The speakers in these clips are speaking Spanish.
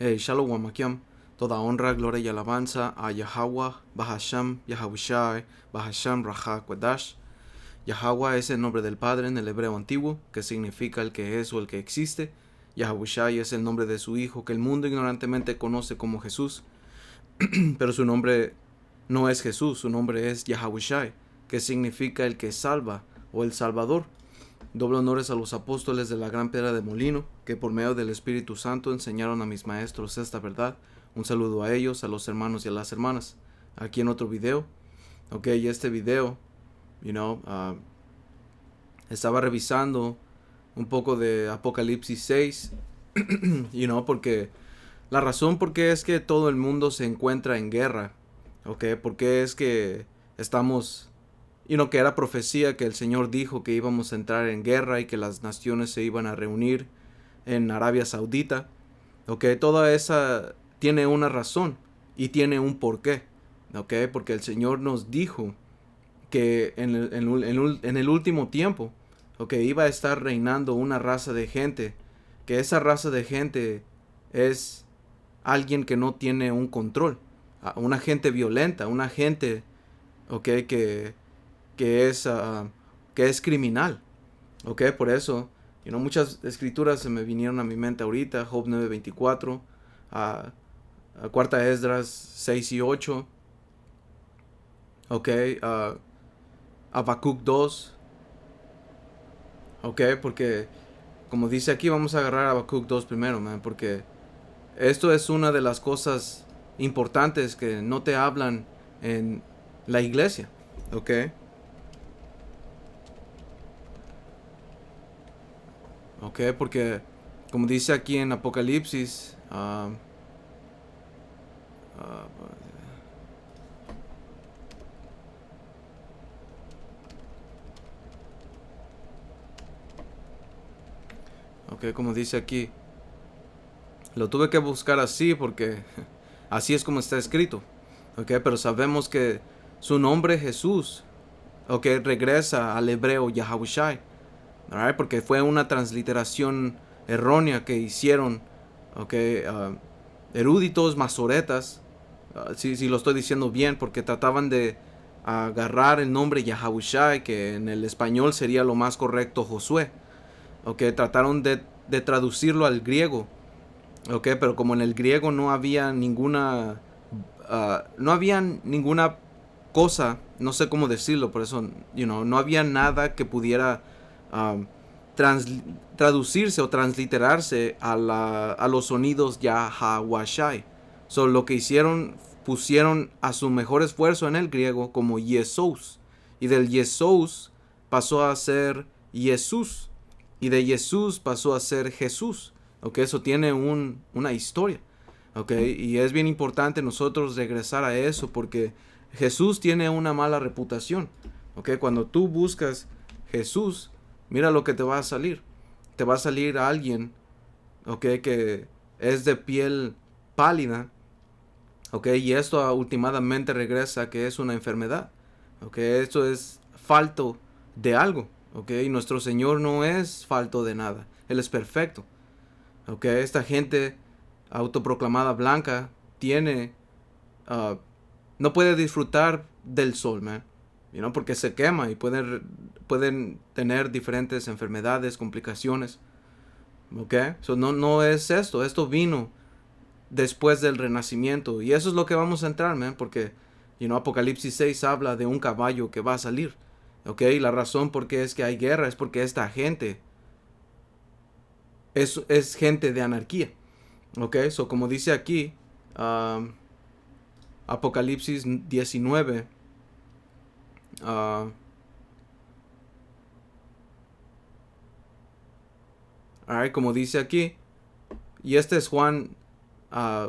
Shalom Makiam. Toda honra, gloria y alabanza a Yahweh, Bahasham, Yahawashi, Bahasham, Raja, Kwadash. Yahweh es el nombre del Padre en el hebreo antiguo, que significa el que es o el que existe. Yahawashi es el nombre de su Hijo, que el mundo ignorantemente conoce como Jesús. Pero su nombre no es Jesús, su nombre es Yahawashi, que significa el que salva o el Salvador. Doble honores a los apóstoles de la gran piedra de molino, que por medio del Espíritu Santo enseñaron a mis maestros esta verdad. Un saludo a ellos, a los hermanos y a las hermanas. Aquí en otro video. Ok, y este video, estaba revisando un poco de Apocalipsis 6, porque la razón por qué es que todo el mundo se encuentra en guerra, ok, porque es que estamos que era profecía que el Señor dijo que íbamos a entrar en guerra y que las naciones se iban a reunir en Arabia Saudita. Ok, toda esa tiene una razón y tiene un porqué. Ok, porque el Señor nos dijo que en el último tiempo, ok, iba a estar reinando una raza de gente, que esa raza de gente es alguien que no tiene un control, una gente violenta, una gente, ok, que es, que es criminal. Ok, por eso, muchas escrituras se me vinieron a mi mente ahorita. Job 9:24, Cuarta Esdras 6 y 8, ok, Habacuc 2, ok, porque como dice aquí, vamos a agarrar a Habacuc 2 primero, man, porque esto es una de las cosas importantes que no te hablan en la iglesia, ok. Ok, porque como dice aquí en Apocalipsis, ok, como dice aquí, lo tuve que buscar así porque así es como está escrito, ok, pero sabemos que su nombre Jesús, ok, regresa al hebreo Yahawashi, alright, porque fue una transliteración errónea que hicieron, ok, eruditos, masoretas, si lo estoy diciendo bien, porque trataban de agarrar el nombre Yahawashi, que en el español sería lo más correcto Josué, ok, trataron de traducirlo al griego, ok, pero como en el griego no había ninguna cosa, no sé cómo decirlo, por eso, no había nada que pudiera um, trans, traducirse o transliterarse a los sonidos Yahawashi. So, lo que hicieron, pusieron a su mejor esfuerzo en el griego como Jesús, y del Jesús pasó a ser Jesús, y de Jesús pasó a ser Jesús. Ok, eso tiene una historia. Ok, y es bien importante nosotros regresar a eso porque Jesús tiene una mala reputación. Ok, cuando tú buscas Jesús, mira lo que te va a salir. Te va a salir alguien, ok, que es de piel pálida. Ok, y esto últimamente regresa que es una enfermedad. Ok, esto es falto de algo. Ok, y nuestro Señor no es falto de nada. Él es perfecto. Ok, esta gente autoproclamada blanca tiene uh, no puede disfrutar del sol, man, porque se quema y pueden tener diferentes enfermedades, complicaciones. Ok, so no es esto vino después del renacimiento, y eso es lo que vamos a entrar, man, porque Apocalipsis 6 habla de un caballo que va a salir. Ok, y la razón por qué es que hay guerra es porque esta gente es gente de anarquía. Ok, so como dice aquí, Apocalipsis 19, como dice aquí, y este es Juan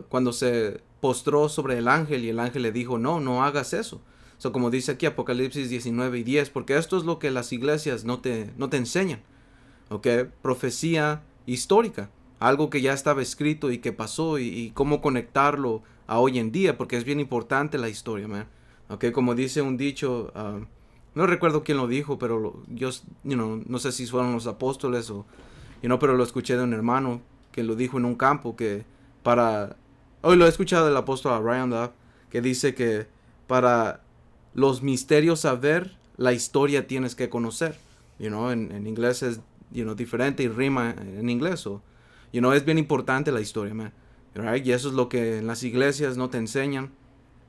cuando se postró sobre el ángel y el ángel le dijo, no hagas eso. So, como dice aquí Apocalipsis 19 y 10, porque esto es lo que las iglesias no te enseñan. Ok, profecía histórica, algo que ya estaba escrito y que pasó, y cómo conectarlo a hoy en día, porque es bien importante la historia, man. Ok, como dice un dicho, no recuerdo quién lo dijo, pero yo, no sé si fueron los apóstoles o, pero lo escuché de un hermano que lo dijo en un campo, que para... Hoy lo he escuchado del apóstol Ryan Duff, que dice que para los misterios saber, la historia tienes que conocer. En inglés es, diferente y rima en inglés. Es bien importante la historia, man. Right? Y eso es lo que en las iglesias no te enseñan.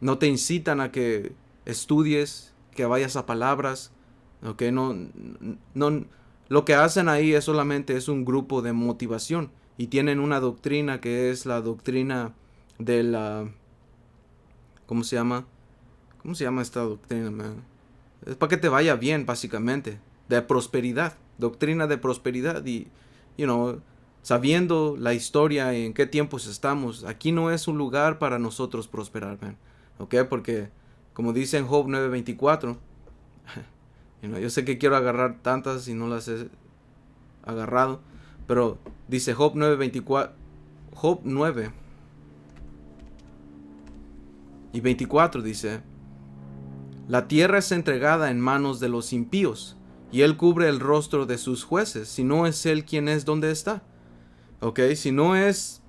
No te incitan a que estudies, que vayas a palabras. Okay? No, lo que hacen ahí es solamente es un grupo de motivación. Y tienen una doctrina que es la doctrina de la... ¿Cómo se llama? ¿Cómo se llama esta doctrina, man? Es para que te vaya bien, básicamente. De prosperidad. Doctrina de prosperidad. Y, sabiendo la historia y en qué tiempos estamos, aquí no es un lugar para nosotros prosperar, man. ¿Ok? Porque, como dice en Job 9:24, yo sé que quiero agarrar tantas y no las he agarrado, pero dice Job 9:24, Job 9 y 24 dice: la tierra es entregada en manos de los impíos, y él cubre el rostro de sus jueces. Si no es él quien es, ¿dónde está? Ok, si no es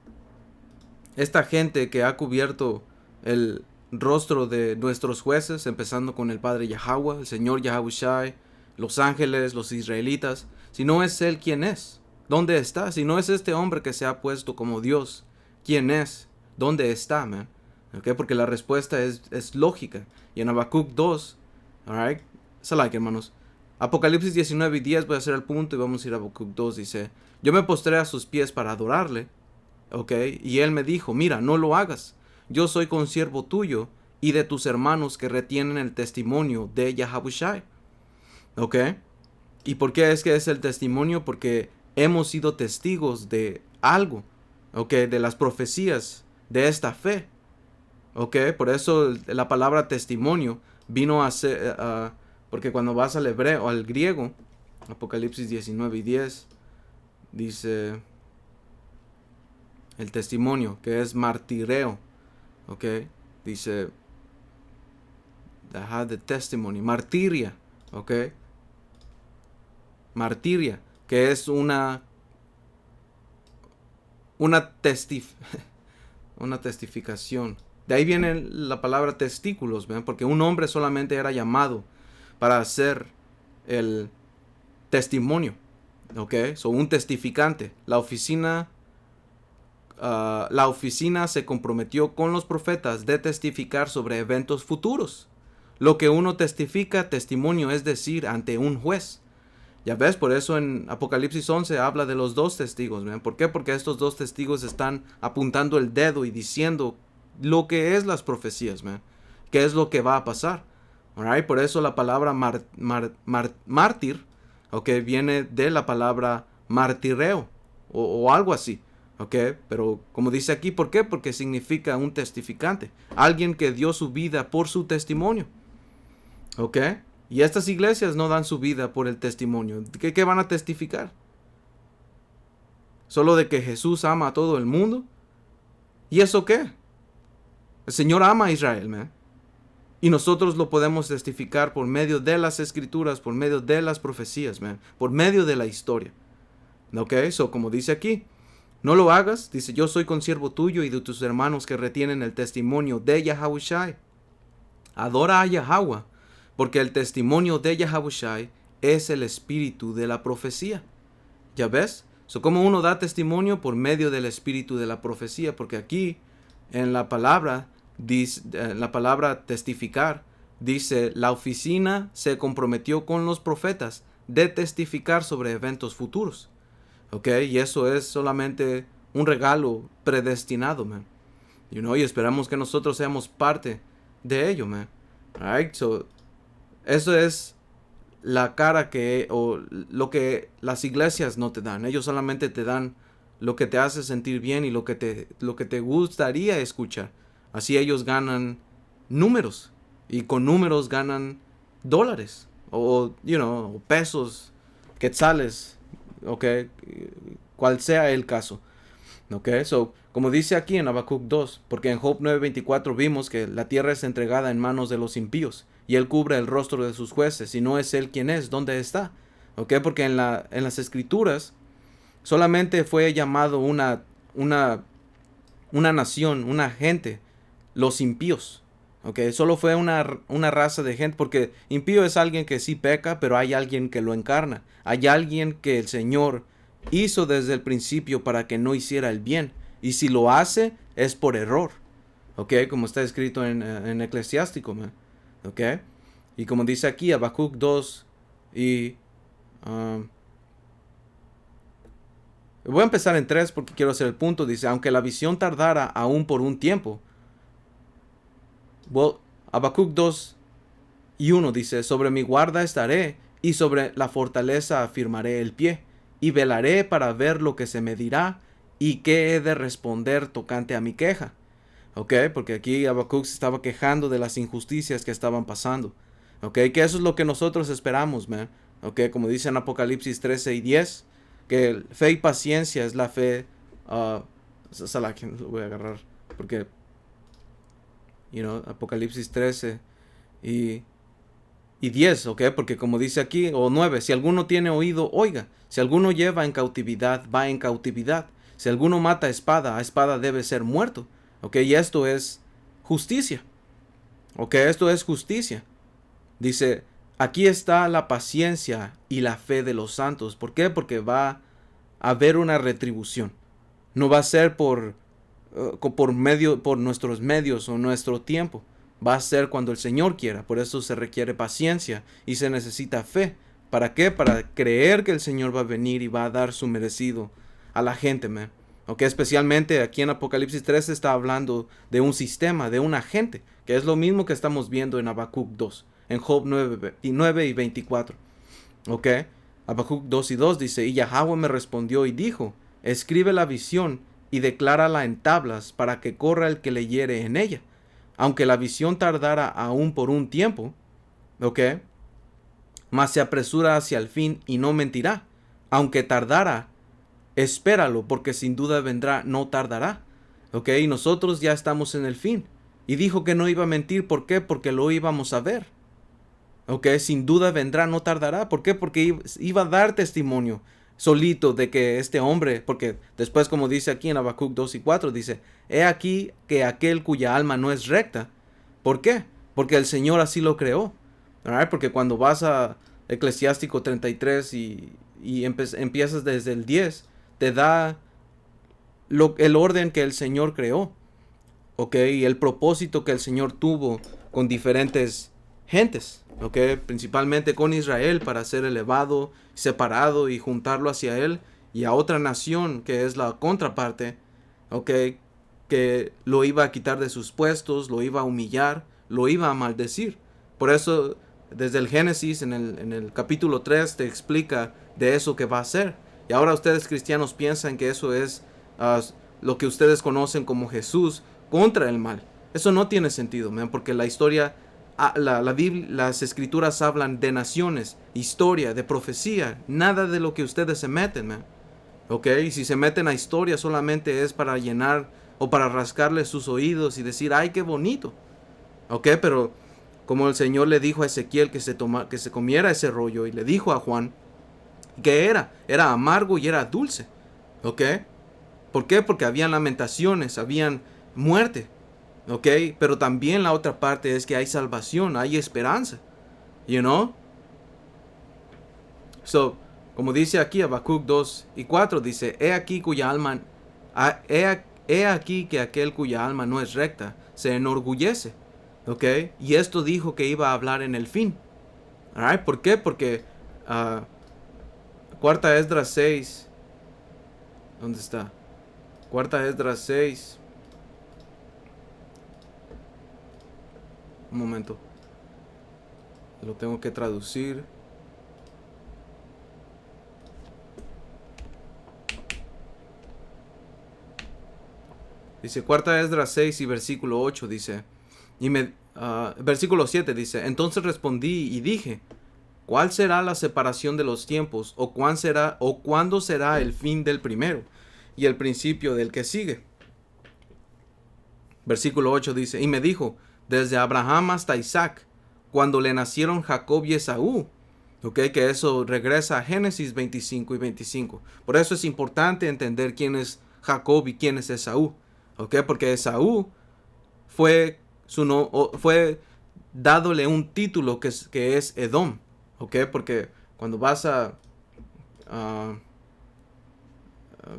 esta gente que ha cubierto el rostro de nuestros jueces, empezando con el Padre Yahweh, el Señor Yahushai, los ángeles, los israelitas, si no es él, ¿quién es? ¿Dónde está? Si no es este hombre que se ha puesto como Dios, ¿quién es? ¿Dónde está, man? Okay, porque la respuesta es lógica. Y en Habacuc 2, alright, hermanos. Apocalipsis 19:10, voy a hacer el punto y vamos a ir a Habacuc 2, dice: yo me postré a sus pies para adorarle, y él me dijo: mira, no lo hagas. Yo soy consiervo tuyo y de tus hermanos que retienen el testimonio de Yahushai. ¿Y por qué es que es el testimonio? Porque hemos sido testigos de algo, de las profecías de esta fe. Por eso la palabra testimonio vino a ser, porque cuando vas al hebreo, al griego, Apocalipsis 19:10, dice el testimonio, que es martireo, dice, the testimony, martiria, martiria, que es una testificación. De ahí viene la palabra testículos, ¿ven? Porque un hombre solamente era llamado para hacer el testimonio, un testificante. La oficina se comprometió con los profetas de testificar sobre eventos futuros. Lo que uno testifica, testimonio, es decir, ante un juez. Ya ves, por eso en Apocalipsis 11 habla de los dos testigos, ¿ven? ¿Por qué? Porque estos dos testigos están apuntando el dedo y diciendo lo que es las profecías, man. ¿Qué es lo que va a pasar? Alright, por eso la palabra mártir, viene de la palabra martireo o algo así, pero como dice aquí, ¿por qué? Porque significa un testificante, alguien que dio su vida por su testimonio, y estas iglesias no dan su vida por el testimonio. ¿Qué van a testificar? ¿Solo de que Jesús ama a todo el mundo? ¿Y eso qué? El Señor ama a Israel, man. Y nosotros lo podemos testificar por medio de las escrituras, por medio de las profecías, man. Por medio de la historia. Como dice aquí, no lo hagas. Dice: yo soy consiervo tuyo y de tus hermanos que retienen el testimonio de Yahushai. Adora a Yahweh, porque el testimonio de Yahushai es el espíritu de la profecía. ¿Ya ves? Como uno da testimonio por medio del espíritu de la profecía, porque aquí en la palabra testificar, dice: la oficina se comprometió con los profetas de testificar sobre eventos futuros. Y eso es solamente un regalo predestinado, man. Y esperamos que nosotros seamos parte de ello, man. Alright, eso es la cara o lo que las iglesias no te dan. Ellos solamente te dan lo que te hace sentir bien y lo que te gustaría escuchar. Así ellos ganan números, y con números ganan dólares o pesos, quetzales, cual sea el caso. Como dice aquí en Habacuc 2, porque en Job 9:24 vimos que la tierra es entregada en manos de los impíos, y él cubre el rostro de sus jueces. Si no es él, ¿quién es? ¿Dónde está? Porque en las escrituras solamente fue llamado una una nación, una gente, los impíos. ¿Ok? Solo fue una raza de gente, porque impío es alguien que sí peca, pero hay alguien que lo encarna. Hay alguien que el Señor hizo desde el principio para que no hiciera el bien. Y si lo hace, es por error. ¿Ok? Como está escrito en Eclesiástico, man. ¿Ok? Y como dice aquí, Habacuc 2 y... voy a empezar en 3 porque quiero hacer el punto. Dice, aunque la visión tardara aún por un tiempo. Well, Habacuc 2 y 1 dice, sobre mi guarda estaré, y sobre la fortaleza afirmaré el pie, y velaré para ver lo que se me dirá, y qué he de responder tocante a mi queja. ¿Ok? Porque aquí Habacuc se estaba quejando de las injusticias que estaban pasando. ¿Ok? Que eso es lo que nosotros esperamos, man. ¿Ok? Como dice en Apocalipsis 13 y 10, que fe y paciencia es la fe. Esa la que lo voy a agarrar. Porque, Apocalipsis 13 y 10, ¿ok? Porque como dice aquí, o 9, si alguno tiene oído, oiga. Si alguno lleva en cautividad, va en cautividad. Si alguno mata a espada debe ser muerto. ¿Ok? Y esto es justicia. ¿Ok? Esto es justicia. Dice, aquí está la paciencia y la fe de los santos. ¿Por qué? Porque va a haber una retribución. No va a ser por nuestros medios o nuestro tiempo. Va a ser cuando el Señor quiera. Por eso se requiere paciencia y se necesita fe. ¿Para qué? Para creer que el Señor va a venir y va a dar su merecido a la gente, man. Ok, especialmente aquí en Apocalipsis 13 está hablando de un sistema, de un agente, que es lo mismo que estamos viendo en Habacuc 2, en Job 9 y 24. Ok, Habacuc 2 y 2 dice, y Yahweh me respondió y dijo, escribe la visión y declárala en tablas para que corra el que leyere en ella. Aunque la visión tardara aún por un tiempo, ok, mas se apresura hacia el fin y no mentirá. Aunque tardara, espéralo, porque sin duda vendrá, no tardará. ¿Ok? Y nosotros ya estamos en el fin. Y dijo que no iba a mentir. ¿Por qué? Porque lo íbamos a ver. ¿Ok? Sin duda vendrá, no tardará. ¿Por qué? Porque iba a dar testimonio solito de que este hombre, porque después como dice aquí en Habacuc 2 y 4, dice, he aquí que aquel cuya alma no es recta. ¿Por qué? Porque el Señor así lo creó. ¿Right? Porque cuando vas a Eclesiástico 33 y empiezas desde el 10, te da el orden que el Señor creó, ¿ok? Y el propósito que el Señor tuvo con diferentes gentes, ¿ok? Principalmente con Israel para ser elevado, separado y juntarlo hacia Él, y a otra nación que es la contraparte, ¿ok? Que lo iba a quitar de sus puestos, lo iba a humillar, lo iba a maldecir. Por eso, desde el Génesis, en el capítulo 3, te explica de eso que va a hacer. Y ahora ustedes cristianos piensan que eso es lo que ustedes conocen como Jesús contra el mal. Eso no tiene sentido, man, porque la historia, la Biblia, las escrituras hablan de naciones, historia, de profecía, nada de lo que ustedes se meten, man. ¿Ok? Y si se meten a historia solamente es para llenar o para rascarle sus oídos y decir, ay, qué bonito. ¿Ok? Pero como el Señor le dijo a Ezequiel que se comiera ese rollo, y le dijo a Juan que era amargo y era dulce. ¿Ok? ¿Por qué? Porque habían lamentaciones, habían muerte. ¿Ok? Pero también la otra parte es que hay salvación, hay esperanza. You know? So, como dice aquí Habacuc 2 y 4, dice, he aquí cuya alma, he aquí que aquel cuya alma no es recta, se enorgullece. ¿Ok? Y esto dijo que iba a hablar en el fin. Alright, ¿por qué? Porque Cuarta Esdras 6, ¿dónde está? Cuarta Esdras 6. Un momento. Lo tengo que traducir. Dice, Cuarta Esdras 6 y versículo 8 dice, versículo 7 dice, entonces respondí y dije, ¿cuál será la separación de los tiempos? ¿O cuándo será el fin del primero y el principio del que sigue? Versículo 8 dice, y me dijo, desde Abraham hasta Isaac, cuando le nacieron Jacob y Esaú. ¿Ok? Que eso regresa a Génesis 25 y 25. Por eso es importante entender quién es Jacob y quién es Esaú. ¿ok? Porque Esaú fue, fue dádole un título que es Edom, ¿ok? Porque cuando vas a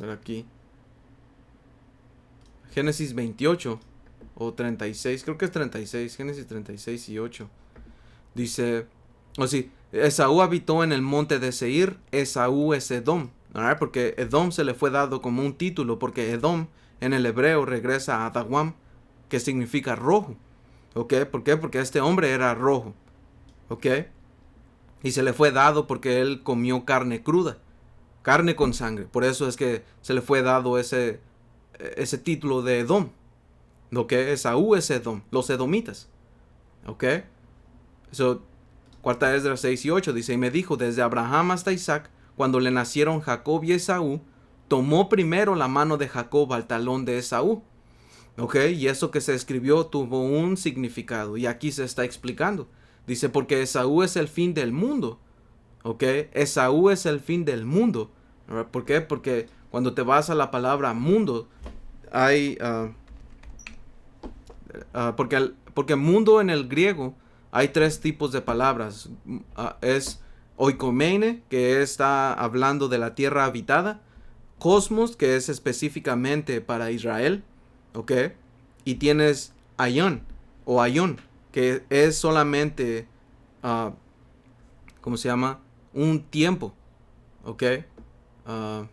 ver aquí, Génesis 28 o 36, creo que es 36, Génesis 36 y 8, dice, o sí, Esaú habitó en el monte de Seir, Esaú es Edom, ¿verdad? Porque Edom se le fue dado como un título, porque Edom en el hebreo regresa a Adawam, que significa rojo, ¿ok? ¿Por qué? Porque este hombre era rojo, ¿ok? Y se le fue dado porque él comió carne cruda, carne con sangre, por eso es que se le fue dado ese título de Edom, ¿ok? Esaú es Edom, los edomitas, ¿ok? So, cuarta Esdras 6 y 8 dice, y me dijo, desde Abraham hasta Isaac, cuando le nacieron Jacob y Esaú, tomó primero la mano de Jacob al talón de Esaú. ¿Ok? Y eso que se escribió tuvo un significado. Y aquí se está explicando. Dice, porque Esaú es el fin del mundo. ¿Ok? Esaú es el fin del mundo. ¿Por qué? Porque cuando te vas a la palabra mundo, hay... porque mundo en el griego hay tres tipos de palabras. Es oikomeine, que está hablando de la tierra habitada. Cosmos, que es específicamente para Israel. ¿Ok? Y tienes aion, o aion, que es solamente, ¿cómo se llama? Un tiempo. ¿Ok? Uh,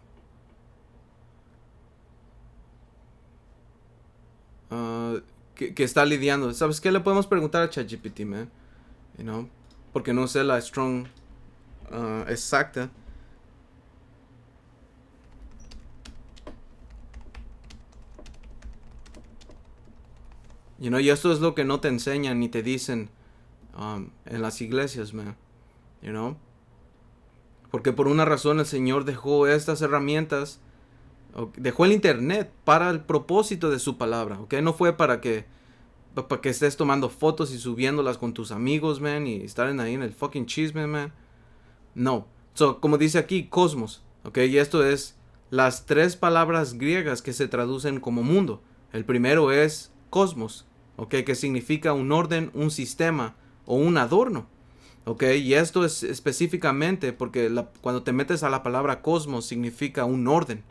que está lidiando. ¿Sabes qué? Le podemos preguntar a ChatGPT, man. You know? Porque no sé la strong exacta. You know, y esto es lo que no te enseñan ni te dicen en las iglesias, man. You know? Porque por una razón el Señor dejó estas herramientas, dejó el internet para el propósito de su palabra, ¿ok? No fue para que estés tomando fotos y subiéndolas con tus amigos, man, y estar ahí en el fucking chisme, man. No. So, como dice aquí, cosmos, ¿ok? Y esto es las tres palabras griegas que se traducen como mundo. El primero es cosmos, ¿ok? Que significa un orden, un sistema o un adorno. ¿Ok? Y esto es específicamente porque cuando te metes a la palabra cosmos significa un orden,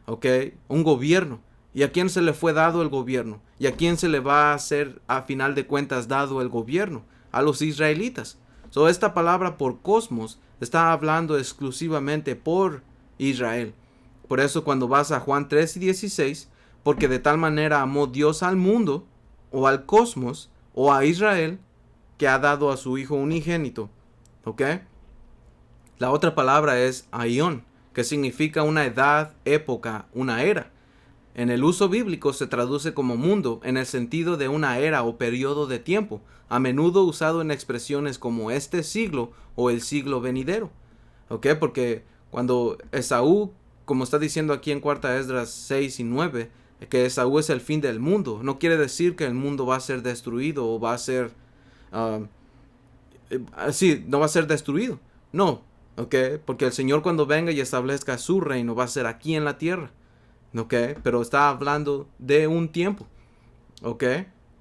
¿ok? Un gobierno. ¿Y a quién se le fue dado el gobierno? ¿Y a quién se le va a ser a final de cuentas dado el gobierno? A los israelitas. So, esta palabra por cosmos está hablando exclusivamente por Israel. Por eso cuando vas a Juan 3 y 16, porque de tal manera amó Dios al mundo, o al cosmos, o a Israel, que ha dado a su hijo unigénito, ¿ok? La otra palabra es aion, que significa una edad, época, una era. En el uso bíblico se traduce como mundo en el sentido de una era o periodo de tiempo, a menudo usado en expresiones como este siglo o el siglo venidero, ¿ok? Porque cuando Esaú, como está diciendo aquí en cuarta Esdras 6 y 9, que Esaú es el fin del mundo, no quiere decir que el mundo va a ser destruido o va a ser sí, no va a ser destruido. No, ¿ok? Porque el Señor cuando venga y establezca su reino va a ser aquí en la tierra, ¿ok? Pero está hablando de un tiempo, ¿ok?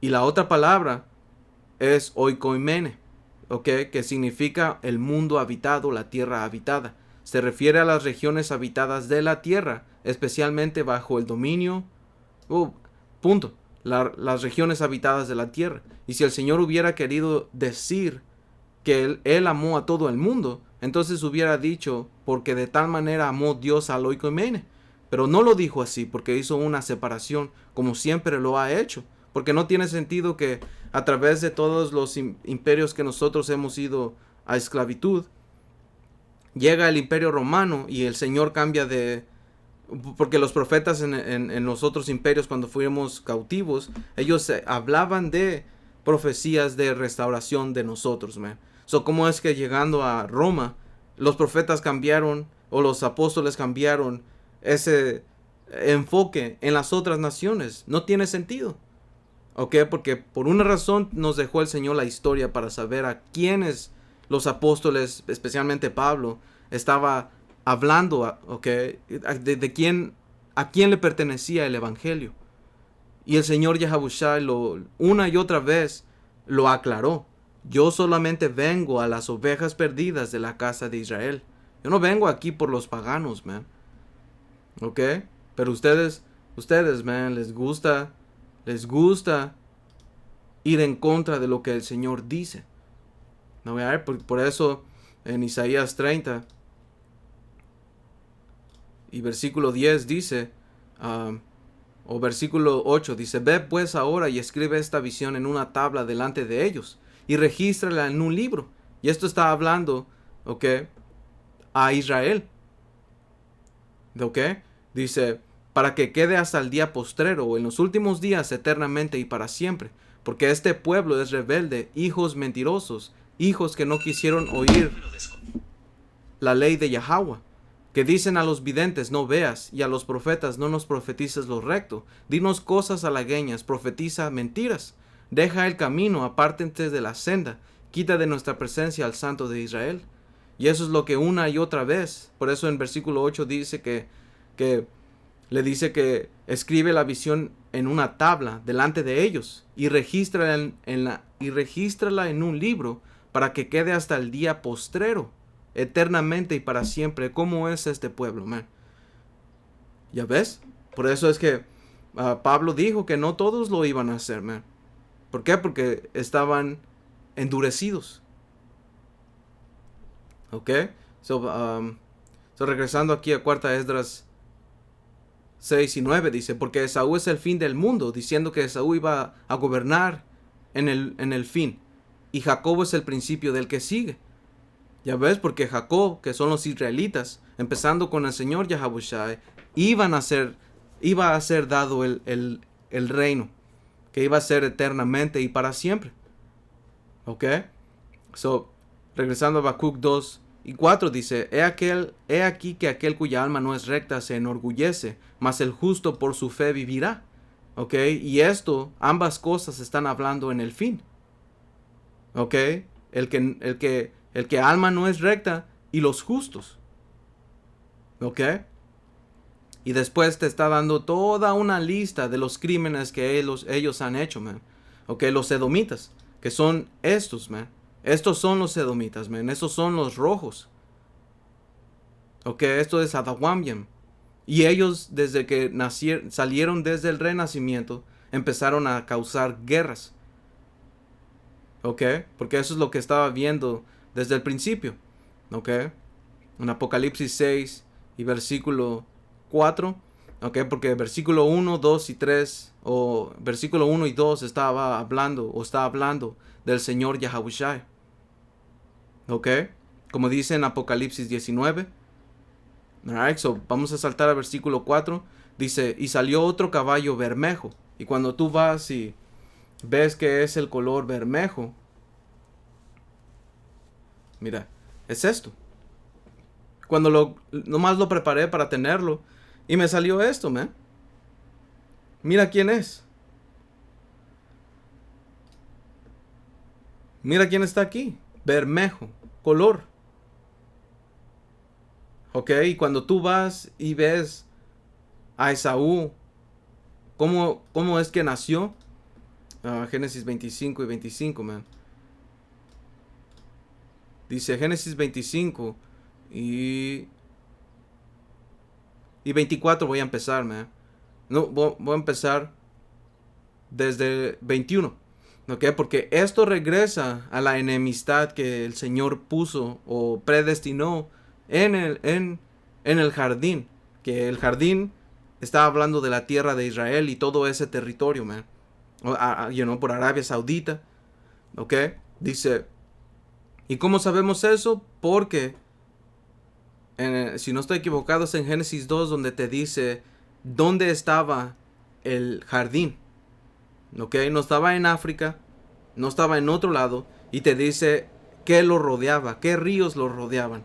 Y la otra palabra es oikoimene, ¿ok? Que significa el mundo habitado, la tierra habitada. Se refiere a las regiones habitadas de la tierra, especialmente bajo el dominio, punto, las regiones habitadas de la tierra. Y si el Señor hubiera querido decir que él amó a todo el mundo, entonces hubiera dicho, porque de tal manera amó Dios al oikoimene. Pero no lo dijo así, porque hizo una separación, como siempre lo ha hecho. Porque no tiene sentido que a través de todos los imperios que nosotros hemos ido a esclavitud, llega el imperio romano y el Señor cambia de... Porque los profetas en los otros imperios, cuando fuimos cautivos, ellos hablaban de profecías de restauración de nosotros, man. So, ¿cómo es que llegando a Roma, los profetas cambiaron o los apóstoles cambiaron ese enfoque en las otras naciones? No tiene sentido. ¿Ok? Porque por una razón nos dejó el Señor la historia para saber a quiénes los apóstoles, especialmente Pablo, estaba hablando, ¿ok? A quién le pertenecía el evangelio. Y el Señor Yahabushai una y otra vez lo aclaró. Yo solamente vengo a las ovejas perdidas de la casa de Israel. Yo no vengo aquí por los paganos, man. ¿Ok? Pero ustedes, man, les gusta ir en contra de lo que el Señor dice. No, a ver, por eso en Isaías 30 y versículo 10 dice, o versículo 8 dice, ve pues ahora y escribe esta visión en una tabla delante de ellos y regístrala en un libro. Y esto está hablando, ¿ok?, a Israel. ¿Ok? Dice, para que quede hasta el día postrero o en los últimos días eternamente y para siempre. Porque este pueblo es rebelde, hijos mentirosos, hijos que no quisieron oír la ley de Yahweh, que dicen a los videntes no veas y a los profetas no nos profetices lo recto. Dinos cosas halagueñas, profetiza mentiras. Deja el camino, apártense de la senda, quita de nuestra presencia al Santo de Israel. Y eso es lo que una y otra vez, por eso en versículo 8 dice que le dice que escribe la visión en una tabla delante de ellos y regístrala en un libro para que quede hasta el día postrero, eternamente y para siempre. ¿Cómo es este pueblo, man? ¿Ya ves? Por eso es que Pablo dijo que no todos lo iban a hacer, man. ¿Por qué? Porque estaban endurecidos. ¿Ok? So, regresando aquí a cuarta Esdras 6 y 9 dice, porque Esaú es el fin del mundo, diciendo que Esaú iba a gobernar en el fin, y Jacob es el principio del que sigue. Ya ves, porque Jacob, que son los israelitas, empezando con el Señor Yahabushai, iba a ser dado el reino, que iba a ser eternamente y para siempre. ¿Ok? So, regresando a Habacuc 2 y 4 dice, he aquí que aquel cuya alma no es recta se enorgullece, mas el justo por su fe vivirá. ¿Ok? Y ambas cosas están hablando en el fin. ¿Ok? El que alma no es recta y los justos. ¿Ok? Y después te está dando toda una lista de los crímenes que ellos han hecho, man. ¿Ok? Los edomitas, que son estos, man. Estos son los edomitas, man. Estos son los rojos. Ok, esto es Adawambiam. Y ellos, desde que salieron desde el renacimiento, empezaron a causar guerras. Ok, porque eso es lo que estaba viendo desde el principio. Ok, en Apocalipsis 6 y versículo 4. Ok, porque versículo 1, 2 y 3, o versículo 1 y 2 está hablando del Señor Yahabushai. Ok, como dice en Apocalipsis 19. Alright, so vamos a saltar al versículo 4. Dice, y salió otro caballo bermejo. Y cuando tú vas y ves que es el color bermejo, mira, es esto. Cuando nomás lo preparé para tenerlo, y me salió esto, man. Mira quién es. Mira quién está aquí. Bermejo, color. Ok, y cuando tú vas y ves a Esaú, ¿cómo es que nació? Génesis 25 y 25, man. Dice Génesis 25 y 24 voy a empezar, man. No, voy a empezar desde 21. ¿Ok? Porque esto regresa a la enemistad que el Señor puso o predestinó en el jardín. Que el jardín está hablando de la tierra de Israel y todo ese territorio, man. Por Arabia Saudita. ¿Ok? Dice, ¿y cómo sabemos eso? Porque, si no estoy equivocado, es en Génesis 2 donde te dice dónde estaba el jardín. ¿Ok? No estaba en África, no estaba en otro lado, y te dice qué lo rodeaba, qué ríos lo rodeaban.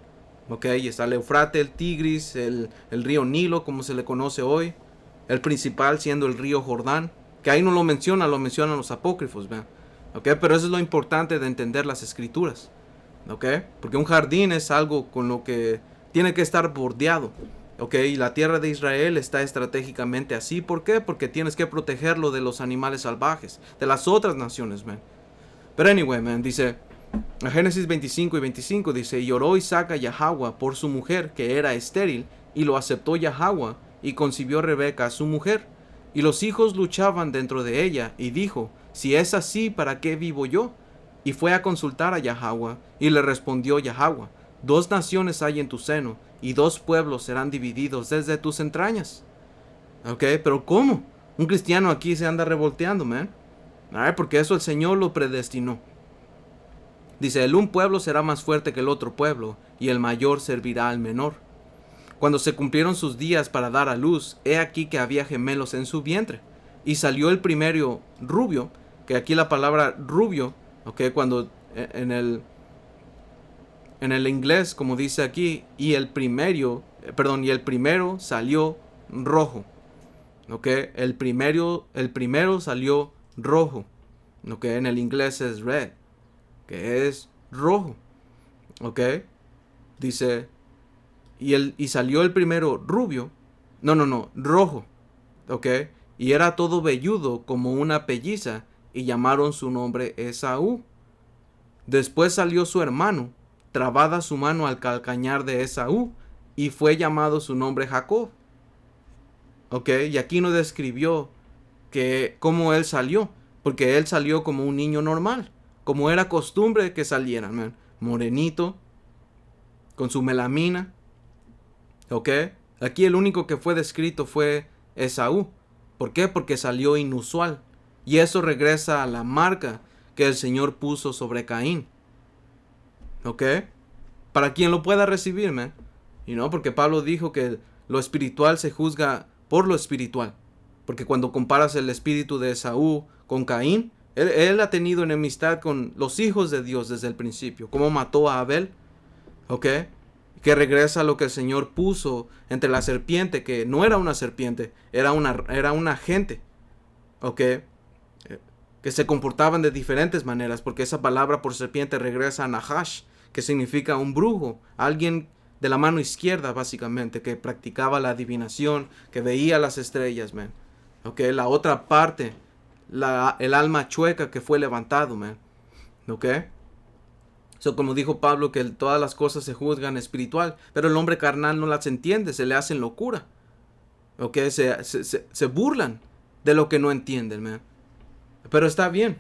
¿Ok? Y está el Eufrate, el Tigris, el río Nilo, como se le conoce hoy, el principal siendo el río Jordán, que ahí no lo mencionan los apócrifos, ¿verdad? ¿Ok? Pero eso es lo importante de entender las escrituras. ¿Ok? Porque un jardín es algo con lo que tiene que estar bordeado. Ok, y la tierra de Israel está estratégicamente así. ¿Por qué? Porque tienes que protegerlo de los animales salvajes, de las otras naciones, man. Pero anyway, man, dice, en Génesis 25 y 25 dice, y oró Isaac a Yahweh por su mujer, que era estéril, y lo aceptó Yahweh, y concibió Rebeca a su mujer. Y los hijos luchaban dentro de ella, y dijo, si es así, ¿para qué vivo yo? Y fue a consultar a Yahweh, y le respondió Yahweh, 2 naciones hay en tu seno, y 2 pueblos serán divididos desde tus entrañas. Ok, pero ¿cómo? Un cristiano aquí se anda revolteando, man. Porque eso el Señor lo predestinó. Dice, el un pueblo será más fuerte que el otro pueblo, y el mayor servirá al menor. Cuando se cumplieron sus días para dar a luz, he aquí que había gemelos en su vientre. Y salió el primero rubio, que aquí la palabra rubio, cuando en el inglés, como dice aquí, y el primero salió rojo. El primero salió rojo. En el inglés es red, que es rojo. Dice, y salió el primero rubio. Rojo. Y era todo velludo como una pelliza, y llamaron su nombre Esaú. Después salió su hermano, trabada su mano al calcañar de Esaú, y fue llamado su nombre Jacob. Y aquí no describió cómo él salió, porque él salió como un niño normal, como era costumbre que salieran, man. Morenito, con su melamina. Aquí el único que fue descrito fue Esaú. ¿Por qué? Porque salió inusual. Y eso regresa a la marca que el Señor puso sobre Caín. Para quien lo pueda recibir, man. Porque Pablo dijo que lo espiritual se juzga por lo espiritual. Porque cuando comparas el espíritu de Esaú con Caín, él ha tenido enemistad con los hijos de Dios desde el principio. Como mató a Abel. Que regresa a lo que el Señor puso entre la serpiente, que no era una serpiente, era un agente. Que se comportaban de diferentes maneras, porque esa palabra por serpiente regresa a Nahash, que significa un brujo, alguien de la mano izquierda básicamente, que practicaba la adivinación, que veía las estrellas, man. La otra parte, el alma chueca que fue levantado, man. Como dijo Pablo, que todas las cosas se juzgan espiritual, pero el hombre carnal no las entiende, se le hacen locura. Se burlan de lo que no entienden, man. Pero está bien,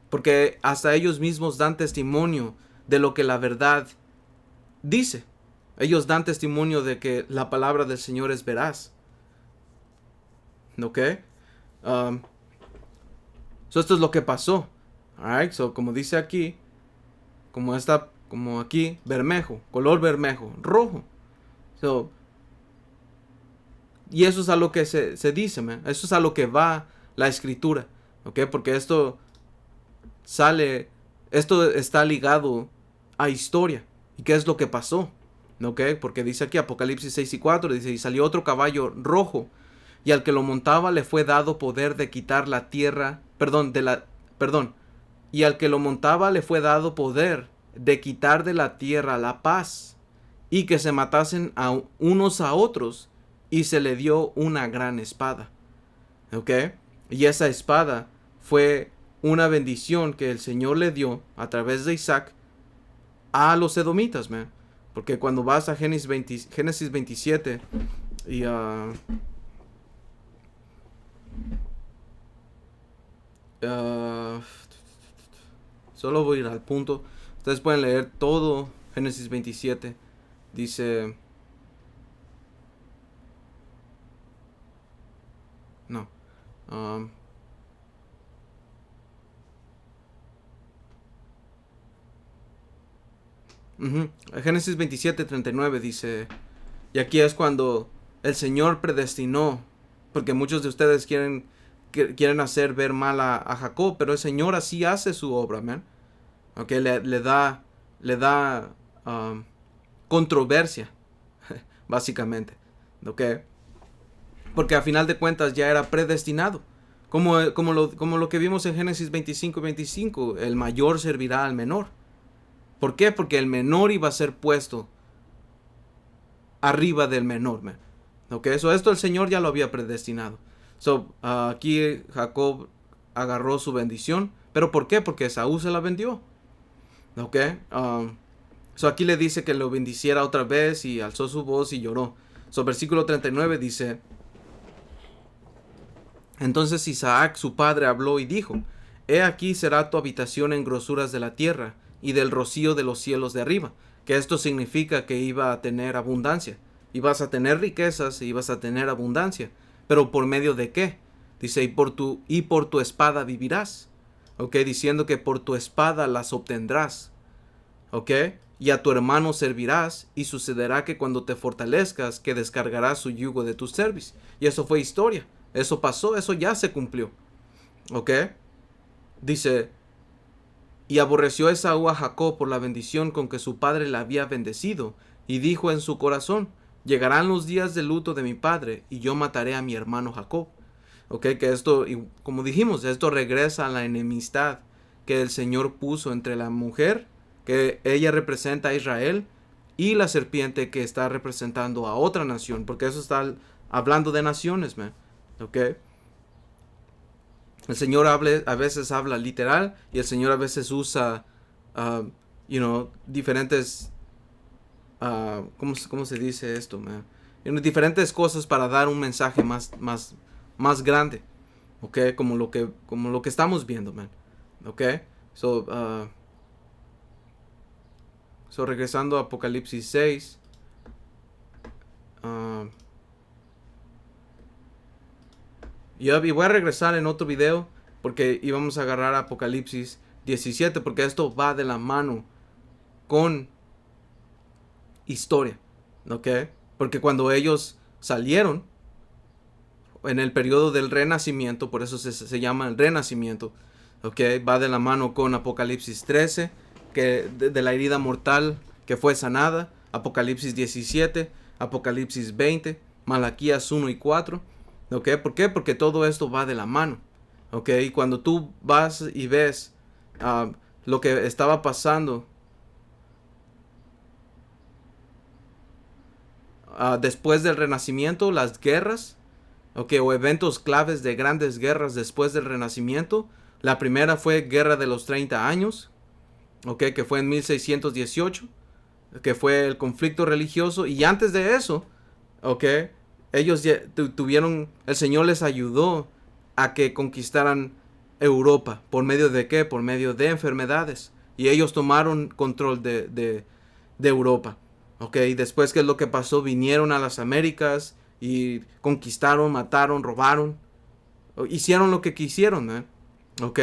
porque hasta ellos mismos dan testimonio de lo que la verdad dice. Ellos dan testimonio de que la palabra del Señor es veraz. Esto es lo que pasó. Alright, como dice aquí, como aquí, bermejo, color bermejo, rojo. Y eso es a lo que se dice, man. Eso es a lo que va la escritura. Porque esto está ligado a historia. ¿Y qué es lo que pasó? Porque dice aquí Apocalipsis 6 y 4, dice, y salió otro caballo rojo, y al que lo montaba le fue dado poder de quitar la tierra, y al que lo montaba le fue dado poder de quitar de la tierra la paz, y que se matasen unos a otros, y se le dio una gran espada. Y esa espada fue una bendición que el Señor le dio a través de Isaac a los edomitas, man. Porque cuando vas a Génesis 27 y solo voy a ir al punto. Ustedes pueden leer todo Génesis 27. Dice... No. Génesis 27:39 dice, y aquí es cuando el Señor predestinó, porque muchos de ustedes quieren hacer ver mal a Jacob, pero el Señor así hace su obra, man. Le da controversia, básicamente, porque a final de cuentas ya era predestinado, como lo que vimos en Génesis 25:25, el mayor servirá al menor. ¿Por qué? Porque el menor iba a ser puesto arriba del menor, man. Ok, so esto el Señor ya lo había predestinado. Aquí Jacob agarró su bendición. ¿Pero por qué? Porque Esaú se la vendió. Ok, aquí le dice que lo bendiciera otra vez y alzó su voz y lloró. Versículo 39 dice: Entonces Isaac su padre habló y dijo: He aquí será tu habitación en grosuras de la tierra y del rocío de los cielos de arriba. Que esto significa que iba a tener abundancia. Ibas a tener riquezas y ibas a tener abundancia. ¿Pero por medio de qué? Dice: y por tu espada vivirás. Ok, diciendo que por tu espada las obtendrás. Ok, y a tu hermano servirás, y sucederá que cuando te fortalezcas, que descargarás su yugo de tu cerviz. Y eso fue historia. Eso pasó, eso ya se cumplió. Ok, dice: Y aborreció Esaú a Jacob por la bendición con que su padre le había bendecido, y dijo en su corazón: Llegarán los días de luto de mi padre, y yo mataré a mi hermano Jacob. Ok, que esto, y como dijimos, esto regresa a la enemistad que el Señor puso entre la mujer, que ella representa a Israel, y la serpiente que está representando a otra nación, porque eso está hablando de naciones, man. Ok. El Señor a veces habla literal, y el Señor a veces usa, diferentes, ¿cómo se dice esto, man? Diferentes cosas para dar un mensaje más grande, ¿ok? Como lo que estamos viendo, man, ¿ok? Regresando a Apocalipsis 6, y voy a regresar en otro video, porque íbamos a agarrar Apocalipsis 17, porque esto va de la mano con historia, ¿ok? Porque cuando ellos salieron en el periodo del renacimiento, por eso se llama el renacimiento, ¿ok? Va de la mano con Apocalipsis 13, que de la herida mortal que fue sanada, Apocalipsis 17, Apocalipsis 20, Malaquías 1 y 4, ¿ok? ¿Por qué? Porque todo esto va de la mano, ¿ok? Y cuando tú vas y ves lo que estaba pasando después del renacimiento, las guerras, okay, o eventos claves de grandes guerras después del renacimiento. La primera fue Guerra de los 30 años, okay, que fue en 1618, que fue el conflicto religioso. Y antes de eso, okay, ellos tuvieron, el Señor les ayudó a que conquistaran Europa. ¿Por medio de qué? Por medio de enfermedades. Y ellos tomaron control de Europa. Okay, después, ¿qué es lo que pasó? Vinieron a las Américas y conquistaron, mataron, robaron, hicieron lo que quisieron, ¿eh? ¿Ok?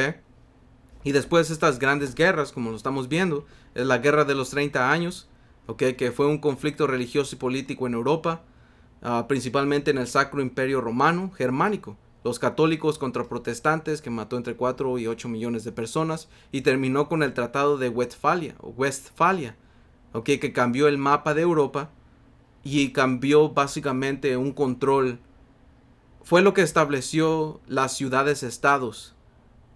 Y después estas grandes guerras, como lo estamos viendo, es la guerra de los 30 años, ¿ok? Que fue un conflicto religioso y político en Europa, principalmente en el Sacro Imperio Romano Germánico, los católicos contra protestantes, que mató entre 4 y 8 millones de personas, y terminó con el Tratado de Westfalia, ¿ok? Que cambió el mapa de Europa y cambió básicamente un control. Fue lo que estableció las ciudades-estados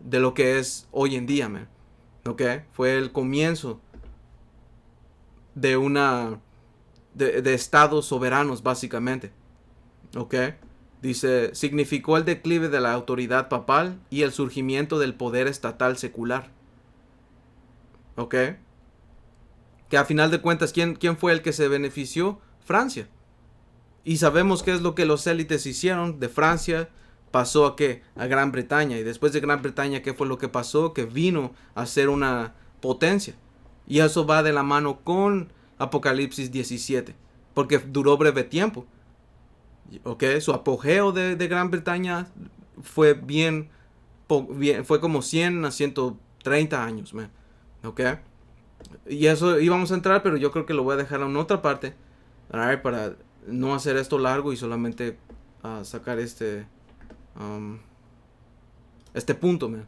de lo que es hoy en día, man. ¿Ok? Fue el comienzo de de estados soberanos, básicamente. ¿Ok? Dice: significó el declive de la autoridad papal y el surgimiento del poder estatal secular. ¿Ok? Que a final de cuentas, ¿quién fue el que se benefició? Francia. Y sabemos qué es lo que los élites hicieron. De Francia pasó a qué? A Gran Bretaña. Y después de Gran Bretaña, ¿qué fue lo que pasó? Que vino a ser una potencia. Y eso va de la mano con Apocalipsis 17. Porque duró breve tiempo. ¿Ok? Su apogeo de Gran Bretaña fue fue como 100 a 130 años, man. ¿Ok? Y eso íbamos a entrar, pero yo creo que lo voy a dejar en otra parte. Para no hacer esto largo y solamente sacar este punto, man.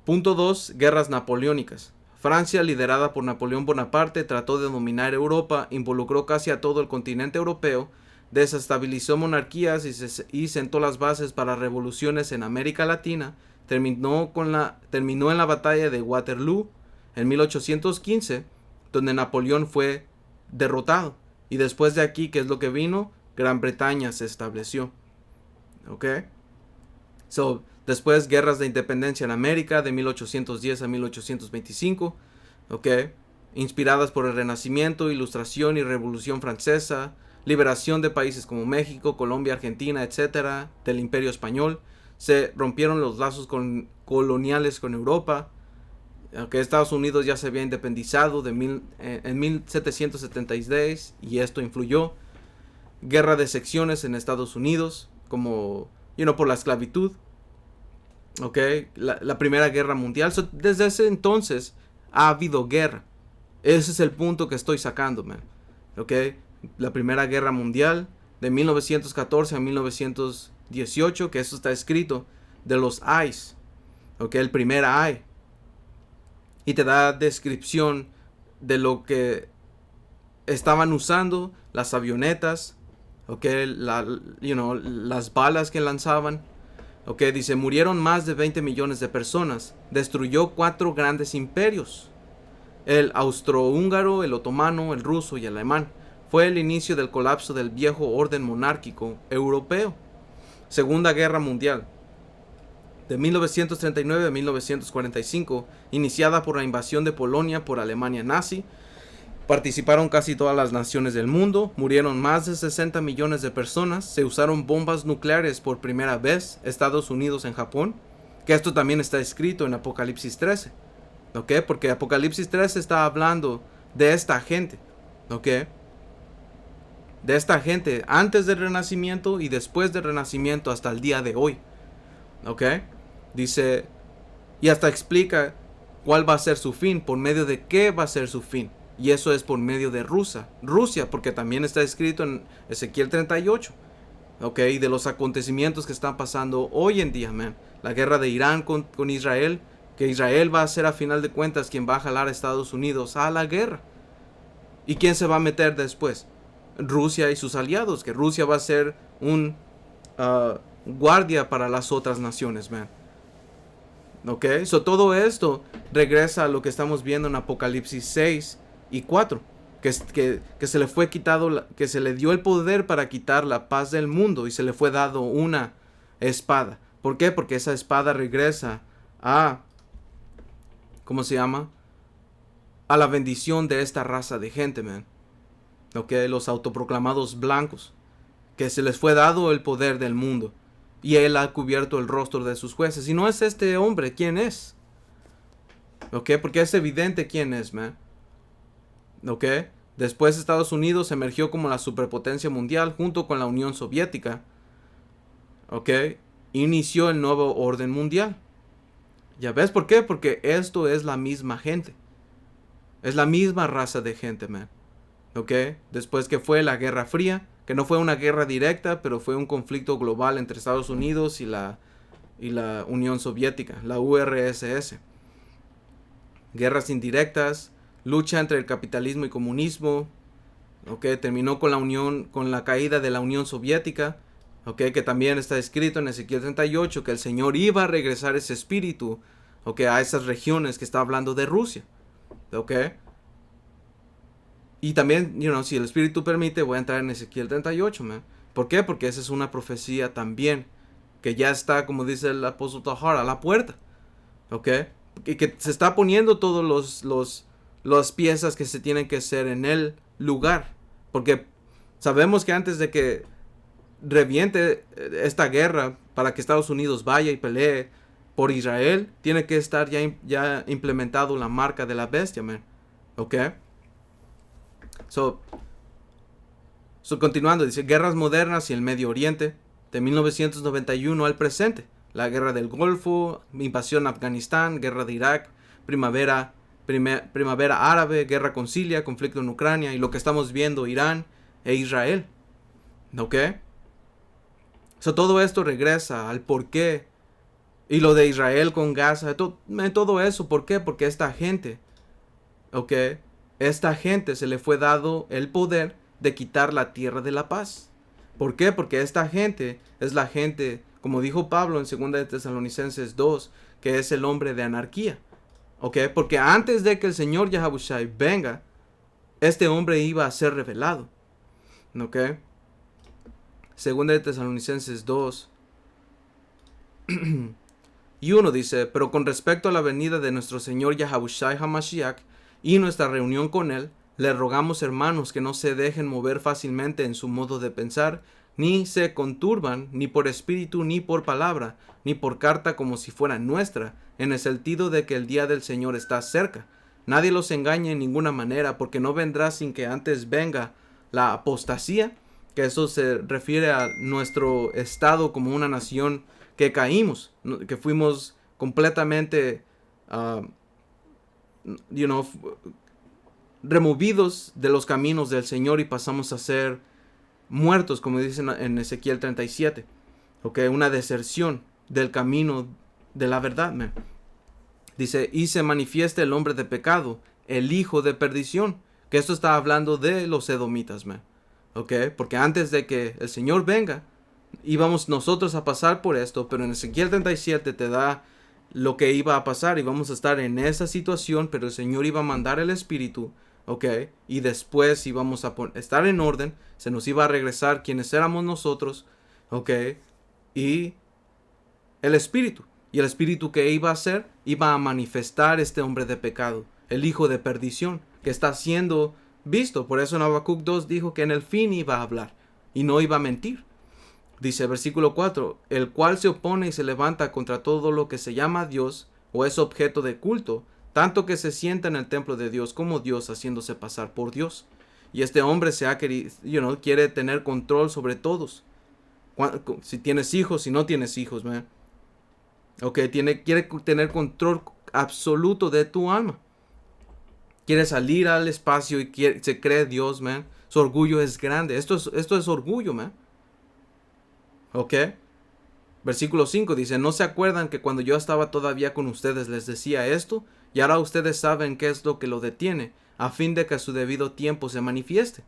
Punto 2, guerras napoleónicas. Francia, liderada por Napoleón Bonaparte, trató de dominar Europa, involucró casi a todo el continente europeo, desestabilizó monarquías y sentó las bases para revoluciones en América Latina. Terminó en la batalla de Waterloo en 1815, donde Napoleón fue derrotado. Y después de aquí, ¿qué es lo que vino? Gran Bretaña se estableció. ¿Ok? So, después guerras de independencia en América de 1810 a 1825. ¿Ok? Inspiradas por el Renacimiento, Ilustración y Revolución Francesa. Liberación de países como México, Colombia, Argentina, etcétera, del Imperio Español. Se rompieron los lazos coloniales con Europa. Aunque Estados Unidos ya se había independizado en 1776 y esto influyó. Guerra de secciones en Estados Unidos, como, por la esclavitud. Ok, la Primera Guerra Mundial. So, desde ese entonces ha habido guerra. Ese es el punto que estoy sacando, man. Ok, la Primera Guerra Mundial de 1914 a 1918, que eso está escrito, de los AIs. Ok, el primer AI. Y te da descripción de lo que estaban usando las avionetas, okay, las balas que lanzaban. Okay, dice, murieron más de 20 millones de personas. Destruyó 4 grandes imperios: el austrohúngaro, el otomano, el ruso y el alemán. Fue el inicio del colapso del viejo orden monárquico europeo. Segunda Guerra Mundial de 1939 a 1945, iniciada por la invasión de Polonia por Alemania nazi. Participaron casi todas las naciones del mundo, murieron más de 60 millones de personas, se usaron bombas nucleares por primera vez, Estados Unidos en Japón, que esto también está escrito en Apocalipsis 13, ¿ok? Porque Apocalipsis 13 está hablando de esta gente, ¿ok? De esta gente antes del Renacimiento y después del Renacimiento hasta el día de hoy, ¿ok? Dice, y hasta explica cuál va a ser su fin, por medio de qué va a ser su fin. Y eso es por medio de Rusia, porque también está escrito en Ezequiel 38. Ok, de los acontecimientos que están pasando hoy en día, man. La guerra de Irán con Israel, que Israel va a ser a final de cuentas quien va a jalar a Estados Unidos a la guerra. ¿Y quién se va a meter después? Rusia y sus aliados, que Rusia va a ser un guardia para las otras naciones, man. Ok, so todo esto regresa a lo que estamos viendo en Apocalipsis 6 y 4, que se le fue quitado, que se le dio el poder para quitar la paz del mundo y se le fue dado una espada. ¿Por qué? Porque esa espada regresa a, ¿cómo se llama? A la bendición de esta raza de gente, man. Ok, los autoproclamados blancos, que se les fue dado el poder del mundo. Y él ha cubierto el rostro de sus jueces. Y no es este hombre, ¿quién es? ¿Ok? Porque es evidente quién es, man. ¿Ok? Después Estados Unidos emergió como la superpotencia mundial junto con la Unión Soviética. ¿Ok? Inició el nuevo orden mundial. ¿Ya ves por qué? Porque esto es la misma gente. Es la misma raza de gente, man. ¿Ok? Después que fue la Guerra Fría, que no fue una guerra directa, pero fue un conflicto global entre Estados Unidos y la Unión Soviética, la URSS. Guerras indirectas, lucha entre el capitalismo y comunismo, ¿ok? Terminó con la caída de la Unión Soviética, ¿ok? Que también está escrito en Ezequiel 38, que el Señor iba a regresar ese espíritu, ¿ok? A esas regiones que está hablando de Rusia, ¿ok? Y también, si el Espíritu permite, voy a entrar en Ezequiel 38, man. ¿Por qué? Porque esa es una profecía también, que ya está, como dice el apóstol Tahar, a la puerta, ¿ok? Y que se está poniendo todos las piezas que se tienen que hacer en el lugar, porque sabemos que antes de que reviente esta guerra, para que Estados Unidos vaya y pelee por Israel, tiene que estar ya implementado la marca de la bestia, man, ¿ok? So, continuando, dice, guerras modernas y el Medio Oriente, de 1991 al presente. La guerra del Golfo, invasión a Afganistán, guerra de Irak, primavera árabe, guerra con Siria, conflicto en Ucrania y lo que estamos viendo, Irán e Israel. ¿Ok? So, todo esto regresa al por qué. Y lo de Israel con Gaza, todo eso, ¿por qué? Porque esta gente, ¿ok? Esta gente se le fue dado el poder de quitar la tierra de la paz. ¿Por qué? Porque esta gente es la gente, como dijo Pablo en 2 de Tesalonicenses 2, que es el hombre de anarquía. ¿Ok? Porque antes de que el Señor Yahabushai venga, este hombre iba a ser revelado. ¿Ok? Segunda de Tesalonicenses 2 y 1 dice: pero con respecto a la venida de nuestro Señor Yahawashi HaMashiach y nuestra reunión con Él, le rogamos, hermanos, que no se dejen mover fácilmente en su modo de pensar, ni se conturban, ni por espíritu, ni por palabra, ni por carta como si fuera nuestra, en el sentido de que el día del Señor está cerca. Nadie los engañe en ninguna manera, porque no vendrá sin que antes venga la apostasía, que eso se refiere a nuestro estado como una nación que caímos, que fuimos completamente, uh, removidos de los caminos del Señor y pasamos a ser muertos, como dicen en Ezequiel 37. Ok, una deserción del camino de la verdad, man. Dice: y se manifiesta el hombre de pecado, el hijo de perdición. Que esto está hablando de los edomitas, man. Ok, porque antes de que el Señor venga, íbamos nosotros a pasar por esto, pero en Ezequiel 37 te da lo que iba a pasar y vamos a estar en esa situación, pero el Señor iba a mandar el Espíritu, ok, y después íbamos a estar en orden, se nos iba a regresar quienes éramos nosotros, ok, y el Espíritu. Y el Espíritu que iba a hacer, iba a manifestar este hombre de pecado, el hijo de perdición, que está siendo visto. Por eso en Habacuc 2 dijo que en el fin iba a hablar y no iba a mentir. Dice versículo 4, el cual se opone y se levanta contra todo lo que se llama Dios o es objeto de culto, tanto que se sienta en el templo de Dios como Dios, haciéndose pasar por Dios. Y este hombre se ha querido, quiere tener control sobre todos. Si tienes hijos, si no tienes hijos, man. Ok, quiere tener control absoluto de tu alma. Quiere salir al espacio y se cree Dios, man. Su orgullo es grande. Esto es orgullo, man. Ok. Versículo 5 dice: ¿no se acuerdan que cuando yo estaba todavía con ustedes les decía esto? Y ahora ustedes saben qué es lo que lo detiene, a fin de que a su debido tiempo se manifieste.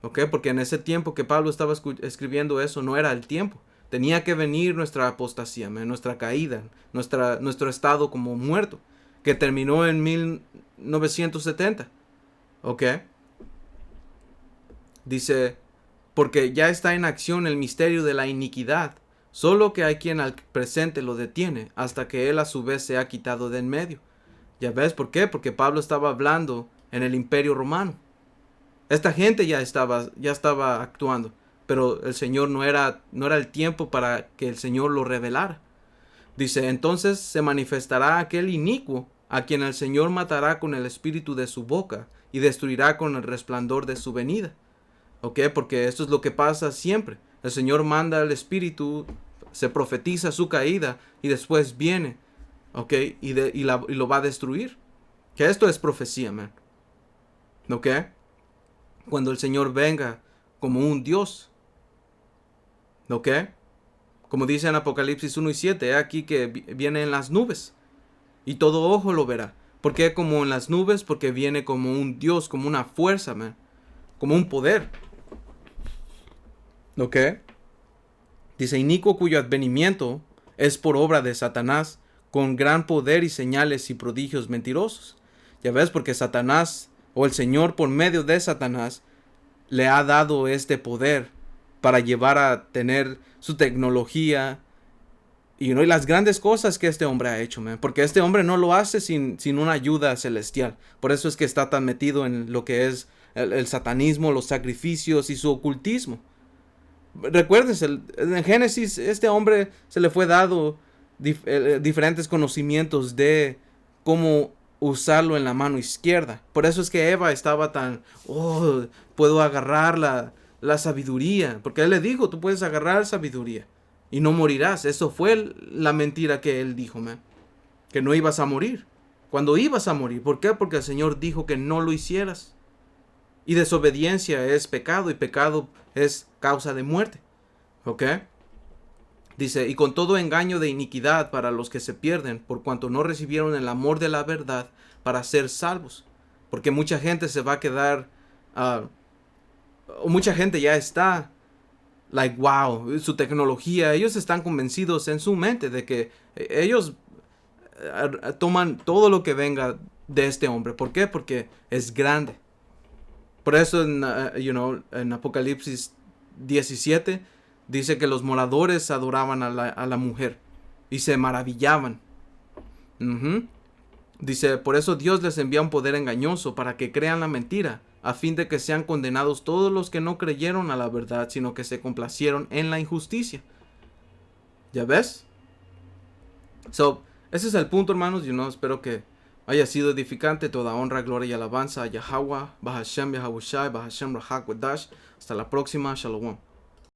Ok, porque en ese tiempo que Pablo estaba escribiendo eso no era el tiempo. Tenía que venir nuestra apostasía, nuestra caída, nuestro estado como muerto, que terminó en 1970. Ok. Dice: porque ya está en acción el misterio de la iniquidad, solo que hay quien al presente lo detiene, hasta que él a su vez se ha quitado de en medio. ¿Ya ves por qué? Porque Pablo estaba hablando en el Imperio Romano. Esta gente ya estaba actuando, pero el Señor no era el tiempo para que el Señor lo revelara. Dice: entonces se manifestará aquel inicuo, a quien el Señor matará con el espíritu de su boca, y destruirá con el resplandor de su venida. Ok, porque esto es lo que pasa siempre. El Señor manda el Espíritu, se profetiza su caída y después viene, ok, y lo va a destruir. Que esto es profecía, man. Ok, cuando el Señor venga como un Dios. Ok, como dice en Apocalipsis 1 y 7, aquí que viene en las nubes y todo ojo lo verá. ¿Por qué como en las nubes? Porque viene como un Dios, como una fuerza, man, como un poder. ¿Ok? Dice: inicuo cuyo advenimiento es por obra de Satanás, con gran poder y señales y prodigios mentirosos. Ya ves, porque Satanás, o el Señor por medio de Satanás, le ha dado este poder para llevar a tener su tecnología y las grandes cosas que este hombre ha hecho, man. Porque este hombre no lo hace sin una ayuda celestial. Por eso es que está tan metido en lo que es el satanismo, los sacrificios y su ocultismo. Recuérdense, en Génesis este hombre se le fue dado diferentes conocimientos de cómo usarlo en la mano izquierda. Por eso es que Eva estaba tan, puedo agarrar la sabiduría. Porque él le dijo: tú puedes agarrar sabiduría y no morirás. Eso fue la mentira que él dijo, man. Que no ibas a morir. Cuando ibas a morir. ¿Por qué? Porque el Señor dijo que no lo hicieras. Y desobediencia es pecado, y pecado es causa de muerte. ¿Ok? Dice: y con todo engaño de iniquidad para los que se pierden, por cuanto no recibieron el amor de la verdad para ser salvos. Porque mucha gente se va a quedar, o mucha gente ya está, wow, su tecnología, ellos están convencidos en su mente de que ellos toman todo lo que venga de este hombre. ¿Por qué? Porque es grande. Por eso en Apocalipsis 17 dice que los moradores adoraban a la mujer y se maravillaban. Ujú. Dice, por eso Dios les envía un poder engañoso para que crean la mentira, a fin de que sean condenados todos los que no creyeron a la verdad, sino que se complacieron en la injusticia. ¿Ya ves? So, ese es el punto, hermanos. Espero que haya sido edificante. Toda honra, gloria y alabanza a Yahweh, Bahashem Yahawashi, Bahashem Rahak Wadash. Hasta la próxima. Shalom.